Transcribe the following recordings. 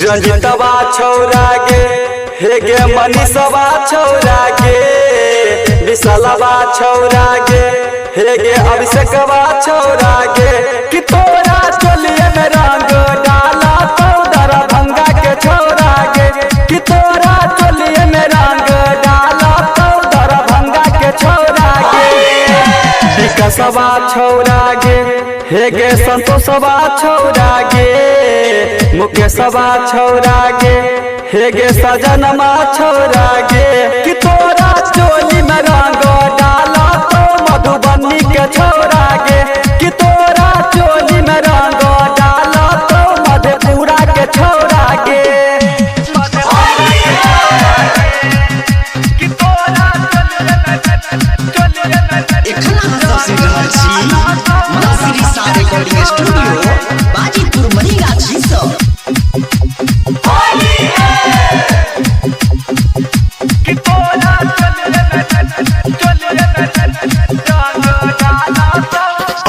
रंजितवा छौरा गे हे गे मनीषवा छौरा गे विशालवा छौरा गे हे गे अभिषेकवा छौरा गे कि तोरा चलिए में रंग डाला तो दरभंगा के छौरा गे कि तोरा चलिए में रंग डाला तो दरभंगा के छौरा गे विकासवा छौरा गे हे गे संतोषवा छौरा गे मुकेशवा छौरा गे हे गे सजनमा छौरा गे कि तोरा चोली में रंग डाला तो मधुबनी के छौरा गे कि तोरा चोली में रंग डाला तो मधेपुरा के छौरा गे स्टूडियो बाजीपुर मनीगाछी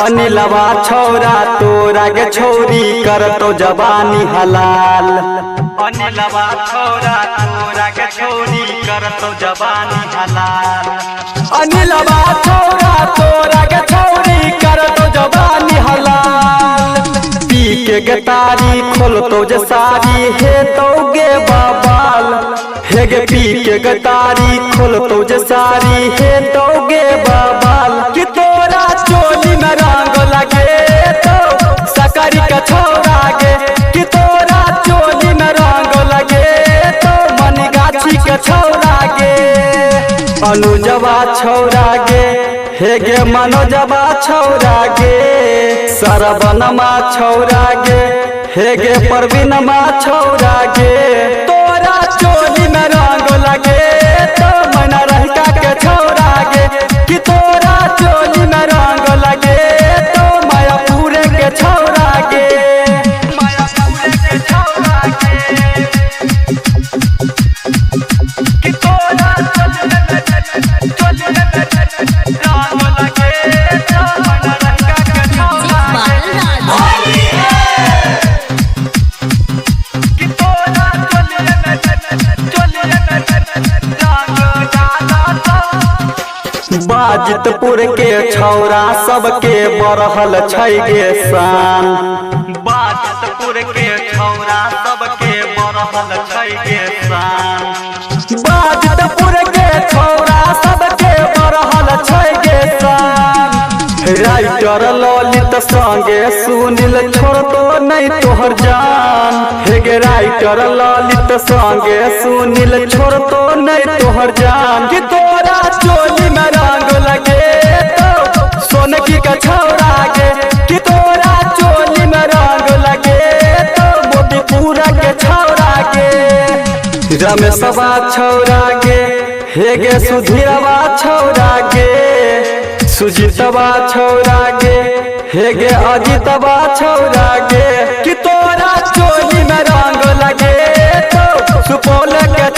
अनिलवा छौरा तोरा गे छौरी कर तो जवानी हलाल अनिलवा छौरा तोरा गे छौरी कर तो जवानी हलाल अनिलवा छौरा तोरा गे छौरी कर तो जवानी हलाल पी के गतारी खोल तो जे सारी हे तो गे बाबाल हे गे पी के गतारी खोल तो जे सारी हे तो गे बाबाल कि तोरा चोली में रंग लगे तो सकरी का छौरा गे कि तोरा चोली में रंग लगे तो मनीगाछी के छौरा गे अनुजवा छौरा गे हे गे मनोजवा छौरा गे सरवनमा छौरा गे हे गे परवीनमा छौरा गे तोरा चोली में रंग लगे तो मना रहका के छौरा गे कि तोरा चोली में रंग लगे तो मायापुर के छौरा गे मायापुर के छौरा गे कि तोरा चोली में रंग लगे तो मना रहका के छौरा कि तोरा बाजितपुर के छौरा सबके बढ़ल छै गे शान बाजितपुर के छौरा सबके बढ़ल छै गे शान बाजितपुर के छौरा सबके बढ़ल छै गे शान राइटर ललित संगे सुनील छोड़ तो नहीं तोहर जान हे गे राइटर ललित संगे सुनील छोड़ तो नहीं तोहर जान कि तोरा चोली में रंग लगे तो सोनकी का छौरा गे कि तोरा चोली में रंग लगे तो मोतीपुरा के छौरा गे रमेशवा छौरा गे हे गे सुधीरवा छौरा गे सुजीतवा छौरा गे हे गे अजितवा छौरा गे कि तोरा चोली में रंग लगे तो सुपौल के